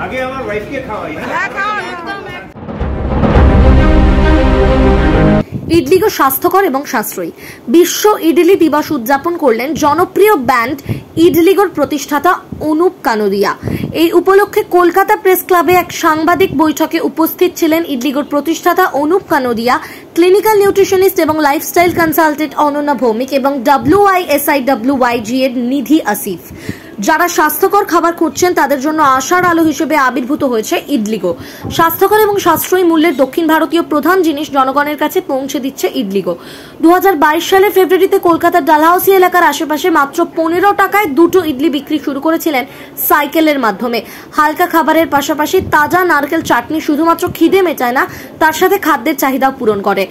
আগে আমার ওয়াইফকে খাওয়াই। হ্যাঁ খাওয়া একদম। ইডলিগো স্বাস্থ্যকর এবং সাশ্রয়ী। বিশ্ব ইডলি দিবস উদযাপন করলেন জনপ্রিয় ব্যান্ড ইডলিগোর প্রতিষ্ঠাতা অনুপ কানোদিয়া। এই উপলক্ষে কলকাতা প্রেস ক্লাবে এক সাংবাদিক বৈঠকে উপস্থিত ছিলেন ইডলিগোর প্রতিষ্ঠাতা অনুপ কানোদিয়া, ক্লিনিক্যাল নিউট্রিশনিস্ট এবং লাইফস্টাইল কনসালটেন্ট অনন্যা ভৌমিক এবং WISIWYG এর নিধি আসিফ। যারা স্বাস্থ্যকর খাবার খুঁজছেন তাদের জন্য আশার আলো হিসেবে আবির্ভূত হয়েছে ইডলিগো। স্বাস্থ্যকর এবং সাশ্রয়ী মূল্যের দক্ষিণ ভারতীয় প্রধান জিনিস জনগণের কাছে পৌঁছে দিচ্ছে ইডলিগো। 2022 সালে ফেব্রুয়ারিতে কলকাতার ডালহাউসি এলাকার আশেপাশে মাত্র 15 টাকায় দুটো ইডলি বিক্রি শুরু করেছিলেন সাইকেলের মাধ্যমে। হালকা খাবারের পাশাপাশি তাজা নারকেল চাটনি শুধুমাত্র খিদে মেটায় না, তার সাথে খাদ্যের চাহিদা পূরণ করে।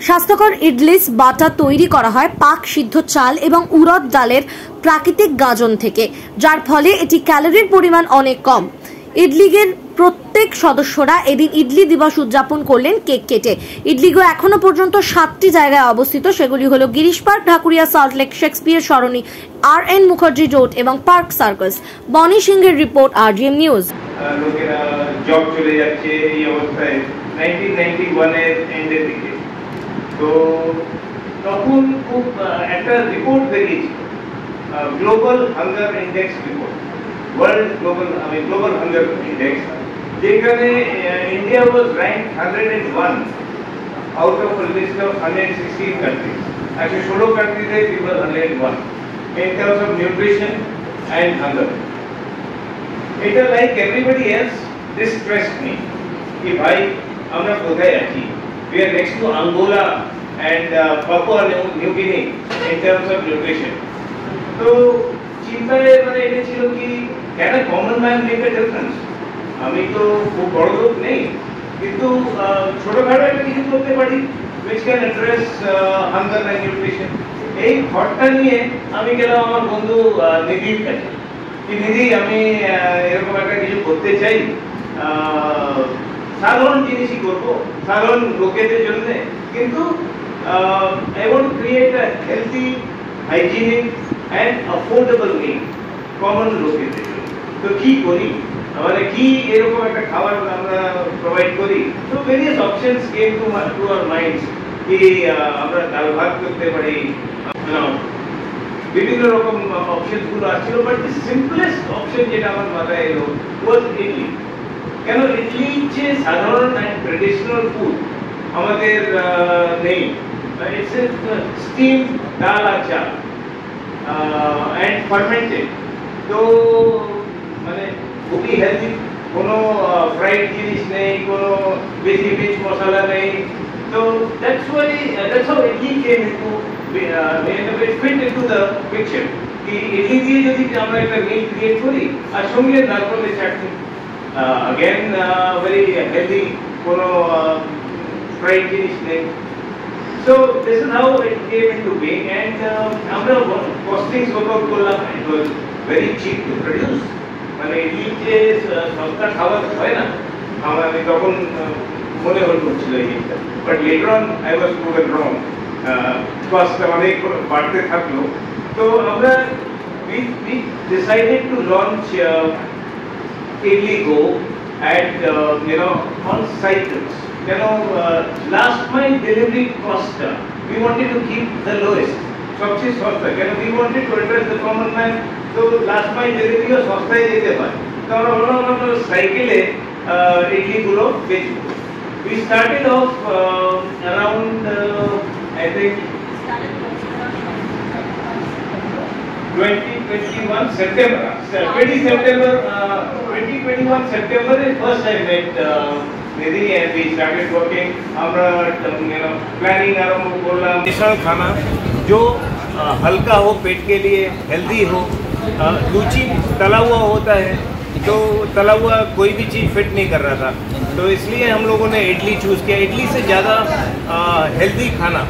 স্বাস্থ্যকর ইডলিস বাটা তৈরি করা হয় পাক সিদ্ধ চাল এবং উড়দ ডালের প্রাকৃতিক গাজন থেকে, যার ফলে এটি ক্যালোরির পরিমাণ অনেক কম। ইডলিগের প্রত্যেক সদস্যরা এদিন ইডলি দিবস উদযাপন করলেন কেক কেটে। ইডলিগো এখনো পর্যন্ত 7টি জায়গায় অবস্থিত, সেগুলি হলো গিরিশ পার্ক, ঢাকুরিয়া, সল্টলেক, শেক্সপিয়ার সরণি, RN মুখার্জি রোড এবং পার্ক সার্কাস। বনি সিংহের রিপোর্ট, RGM নিউজ। লোকেরা জব চলে যাচ্ছে এই অবস্থায় 1991 এর এন্ডের দিকে। তো তখন খুব একটা রিপোর্ট বেরিয়েছিল, global hunger index report, world global hunger index, যেখানে India was rank 101 out of a list of 116 countries. Actually 16 countries we were 101 in terms of nutrition and hunger. It was like everybody else, this stressed me कि भाई আমরা কোথায় আছি? We are next to Angola and Papua New Guinea in terms of nutrition. তো চিন্তায় মানে এটা ছিল কি, can a common man make a difference? আমি তো খুব বড় লোক নেই, কিন্তু ছোটখাটো একটা কিছু করতে পারি which can address hunger and nutrition. এই থটটা নিয়ে আমি গেলাম আমার বন্ধু নিধির কাছে। নিধি, আমি এরকম একটা কিছু করতে চাই, সাধারণ জিনিসই করবো, সাধারণ লোকেদের জন্য, কিন্তু I want to create a healthy, hygienic and affordable meal common লোকেদের জন্য। তো কি করি, মানে কি এরকম একটা খাবার আমরা প্রোভাইড করি? তো various options came to our minds কি আমরা ডাল ভাত করতে পারি, বিভিন্ন রকম অপশনস গুলো আসছিল, বাট দি সিম্পলেস্ট অপশন যেটা আমার মাথায় এলো ওয়াজ ইডলি। কেন ইডলি যে সাধারণ অ্যান্ড ট্রেডিশনাল ফুড আমাদের নেই, ইটস এ স্টিম ডাল আর চাল অ্যান্ড ফার্মেন্টেড, তো মানে খুবই হেলদি, কোনো ফ্রাইড জিনিস নেই, কোনো বেশি মির্চ মশলা নেই। তো that's how idli came into fit into the picture কি ইডলি দিয়ে যদি আমরা একটা মিল ক্রিয়েট করি আর সঙ্গে নারকেলের চাটনি, again very healthy, কোনো fried জিনিস নেই। So this is how it came into being, and আমরা costings work out করলাম, it was very cheap to produce, মানে ইডলি যে সস্তা খাবার হয় না, আমি তখন মনে হচ্ছিল এই জিনিসটা, but later on I was proven wrong, cost অনেক বাড়তে থাকলো। তো আমরা we decided to launch Idligo at on cycles. Last mile delivery cost we wanted to keep the lowest, सबसे सस्ता, we wanted to address the common man, so last mile delivery ও সস্তায় দিতে হয়। তো আমরা সাইকেলে ইডলি গুলো বেচবো। We started off around I think 2021 September is first I met Nidhi and we started working. আমরা planning आरंभ करलाम। मिश्रण खाना जो हल्का हो, पेट के लिए हेल्दी हो, लूची तला हुआ होता है, तो तला हुआ कोई भी चीज़ फिट नहीं कर रहा था, तो इसलिए हम लोगों ने इडली चूज़ किया। इडली से ज़्यादा हेल्दी खाना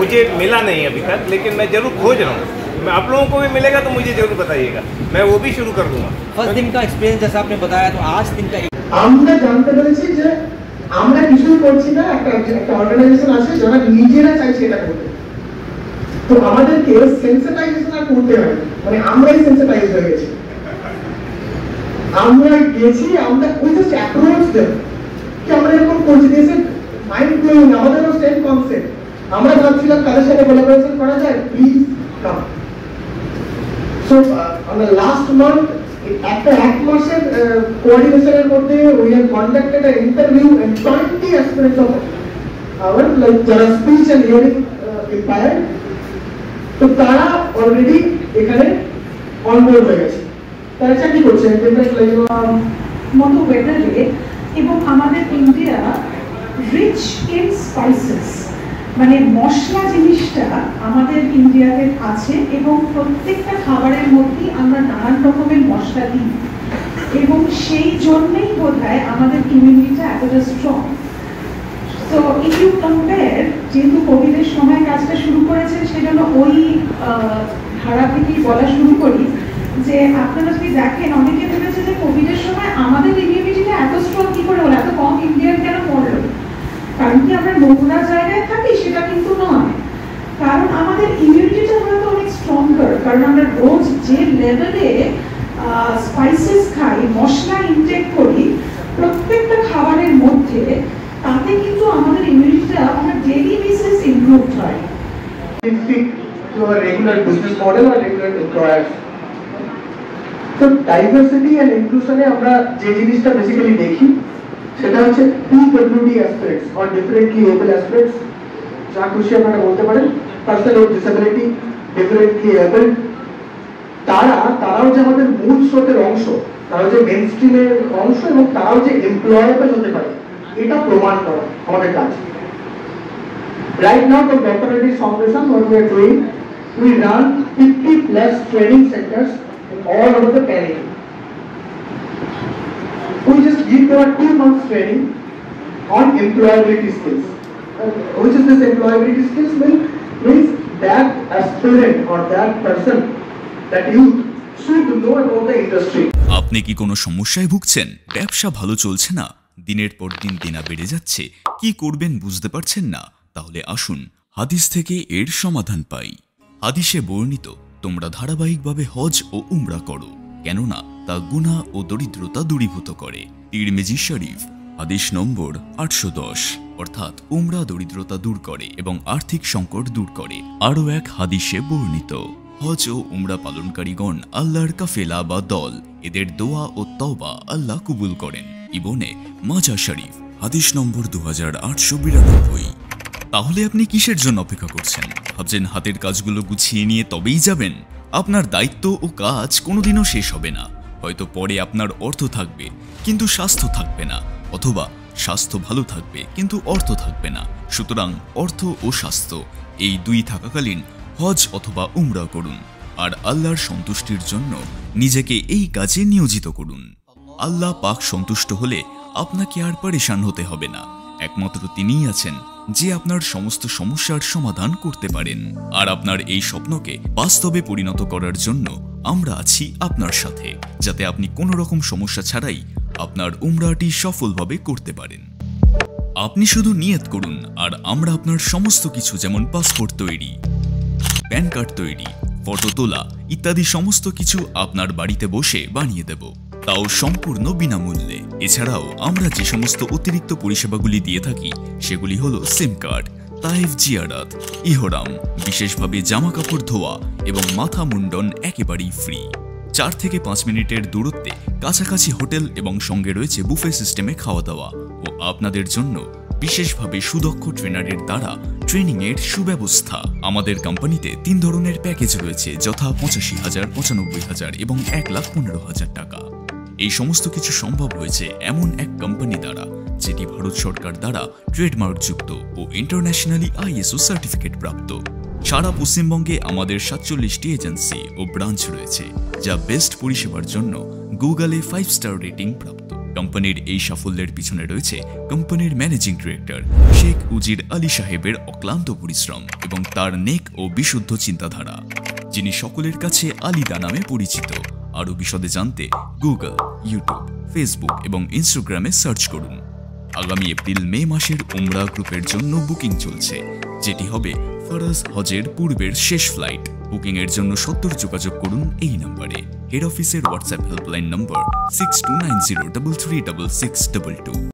मुझे मिला नहीं अभी तक, लेकिन मैं ज़रूर खोज रहा हूँ। मैं आप लोगों को भी मिलेगा तो मुझे जरूर बताइएगा, मैं वो भी शुरू कर दूंगा। फर्स्ट दिन का एक्सपीरियंस जैसा आपने बताया, तो आज दिन का আমরা জানতে পেরেছি যে আমরা কিছু করছি না, একটা অর্গানাইজেশন আছে যারা নিজেরা চাইছে এটা করতে, তো আমাদেরকে সেন্সিটাইজেশন করতে হবে, মানে আমরাই সেন্সিটাইজ হয়ে গেছি। আমরা গেছি, আমরা we just approach them কি আমরা এরকম করছি, দিস ইজ মাইন্ড ব্লোয়িং, আমাদেরও সেম কনসেপ্ট। আমরা ভাবছিলাম তাদের সাথে কোলাবোরেশন করা যায়, please come. So on the last month একটা এক মাসের কোঅর্ডিনেশনের মধ্যে we have conducted an interview and 20 aspirants of our like যারা স্পিচ এন্ড হিয়ারিং impaired, তো তারা অলরেডি এখানে অনবোর্ড হয়ে গেছে, তারা চাকরি করছে মতো ওয়েদারে। এবং আমাদের ইন্ডিয়া রিচ ইন স্পাইসেস, মানে মশলা জিনিসটা আমাদের ইন্ডিয়াতে আছে এবং প্রত্যেকটা খাবারের মধ্যেই আমরা নানান রকমের মশলা দিই এবং সেই জন্যই বোধহয় আমাদের ইমিউনিটিটা এতটা স্ট্রং। তো ইফ ইউ কম্পেয়ার, যেহেতু কোভিডের সময় কাজটা শুরু করেছেন সেজন্য ওই ধারা থেকেই বলা শুরু করি যে আপনারা যদি দেখেন অনেকে ভেবেছে যে কোভিডের সময় আমাদের ইমিউনিটিটা এত স্ট্রং কি করে হলো, এত কম ইন্ডিয়ান কেন পড়লো, কারণ কি আমরা নোংরা জায়গায় থাকি সেটা কিন্তু নয়, কারণ আমাদের ইমিউনিটিটা হয়তো অনেক স্ট্রঙ্গার, কারণ আমরা রোজ যে লেভেলে স্পাইসেস খাই, মশলা ইনটেক করি প্রত্যেকটা খাবারের মধ্যে, তাতে কিন্তু আমাদের ইমিউনিটিটা on a daily basis improve হয়। to a regular business model or regular employers. So diversity and inclusion এ আমরা যে জিনিসটা বেসিক্যালি দেখি সেটা হচ্ছে PWD aspects or differently able aspects, যা খুশি আপনারা বলতে পারেন, person with disability, differently able, তারাও যে আমাদের মূল স্রোতের অংশ, তারাও যে মেইন স্ট্রিমের অংশ এবং তারাও যে এমপ্লয়েবল হতে পারে, এটা প্রমাণ করা আমাদের কাজ। Right now the Dr. Reddy's Foundation, what we are doing, we run 50 plus training centers all over the country. We just give them a 2 months training on employability skills. Which is this employability skills means that aspirant or that person, that youth should know about the industry. আপনি কি কোনো সমস্যায় ভুগছেন? ব্যবসা ভালো চলছে না, দিনের পর দিন দেনা বেড়ে যাচ্ছে, কি করবেন বুঝতে পারছেন না? তাহলে আসুন হাদিস থেকে এর সমাধান পাই। হাদিসে বর্ণিত তোমরা ধারাবাহিকভাবে হজ ও উমরা করো, কেননা তা গুনাহ ও দরিদ্রতা দূরীভূত করে। তিরমিজি শরীফ হাদিস নম্বর 810, অর্থাৎ উমরা দরিদ্রতা দূর করে এবং আর্থিক সংকট দূর করে। আরও এক হাদিসে বর্ণিত হজ ও উমরা পালনকারীগণ আল্লাহর কাফেলা বা দল, এদের দোয়া ও তওবা আল্লাহ কবুল করেন। ইবনে মাজাহ শরীফ হাদিস নম্বর 2892। তাহলে আপনি কিসের জন্য অপেক্ষা করছেন? ভাবছেন হাতের কাজগুলো গুছিয়ে নিয়ে তবেই যাবেন? আপনার দায়িত্ব ও কাজ কোনোদিনও শেষ হবে না। হয়তো পরে আপনার অর্থ থাকবে কিন্তু স্বাস্থ্য থাকবে না, অথবা স্বাস্থ্য ভালো থাকবে কিন্তু অর্থ থাকবে না। সুতরাং অর্থ ও স্বাস্থ্য এই দুই থাকাকালীন হজ অথবা উমরা করুন, আর আল্লাহর সন্তুষ্টির জন্য নিজেকে এই কাজে নিয়োজিত করুন। আল্লাহ পাক সন্তুষ্ট হলে আপনাকে আর পরেশান হতে হবে না। একমাত্র তিনিই আছেন যে আপনার সমস্ত সমস্যার সমাধান করতে পারেন। আর আপনার এই স্বপ্নকে বাস্তবে পরিণত করার জন্য আমরা আছি আপনার সাথে, যাতে আপনি কোনো রকম সমস্যা ছাড়াই আপনার উমরাটি সফলভাবে করতে পারেন। আপনি শুধু নিয়ত করুন, আর আমরা আপনার সমস্ত কিছু, যেমন পাসপোর্ট তৈরি, প্যান কার্ড তৈরি, ফটো তোলা ইত্যাদি সমস্ত কিছু আপনার বাড়িতে বসে বানিয়ে দেব, তাও সম্পূর্ণ বিনামূল্যে। এছাড়াও আমরা যে সমস্ত অতিরিক্ত পরিষেবাগুলি দিয়ে থাকি সেগুলি হলো সিম কার্ড, তাইফ জিয়ারাত, ইহরাম, বিশেষভাবে জামা কাপড় ধোয়া এবং মাথা মুন্ডন একেবারেই ফ্রি। 4 থেকে 5 মিনিটের দূরত্বে কাছাকাছি হোটেল এবং সঙ্গে রয়েছে বুফে সিস্টেমে খাওয়া দাওয়া, ও আপনাদের জন্য বিশেষভাবে সুদক্ষ ট্রেনারের দ্বারা ট্রেনিংয়ের সুব্যবস্থা। আমাদের কোম্পানিতে 3 ধরনের প্যাকেজ রয়েছে, যথা 85,000, 95,000 এবং 1,15,000 টাকা। এই সমস্ত কিছু সম্ভব হয়েছে এমন এক কোম্পানি দ্বারা যেটি ভারত সরকার দ্বারা ট্রেডমার্কযুক্ত ও ইন্টারন্যাশনালি ISO সার্টিফিকেট প্রাপ্ত। সারা পশ্চিমবঙ্গে আমাদের 47টি এজেন্সি ও ব্রাঞ্চ রয়েছে, যা বেস্ট পরিষেবার জন্য গুগলে 5 স্টার রেটিং প্রাপ্ত। কোম্পানির এই সাফল্যের পিছনে রয়েছে কোম্পানির ম্যানেজিং ডিরেক্টর শেখ উজির আলী সাহেবের অক্লান্ত পরিশ্রম এবং তার নেক ও বিশুদ্ধ চিন্তাধারা, যিনি সকলের কাছে আলিদা নামে পরিচিত। আরও বিশদে জানতে গুগল, ইউটিউব, ফেসবুক এবং ইনস্টাগ্রামে সার্চ করুন। আগামী এপ্রিল মে মাসের উমরা গ্রুপের জন্য বুকিং চলছে, যেটি হবে ফারাজ হজের পূর্বের শেষ ফ্লাইট। বুকিং এর জন্য সত্তর যোগাযোগ করুন এই নম্বরে। হেড অফিসের হোয়াটসঅ্যাপ হেল্পলাইন নম্বর 6290336622।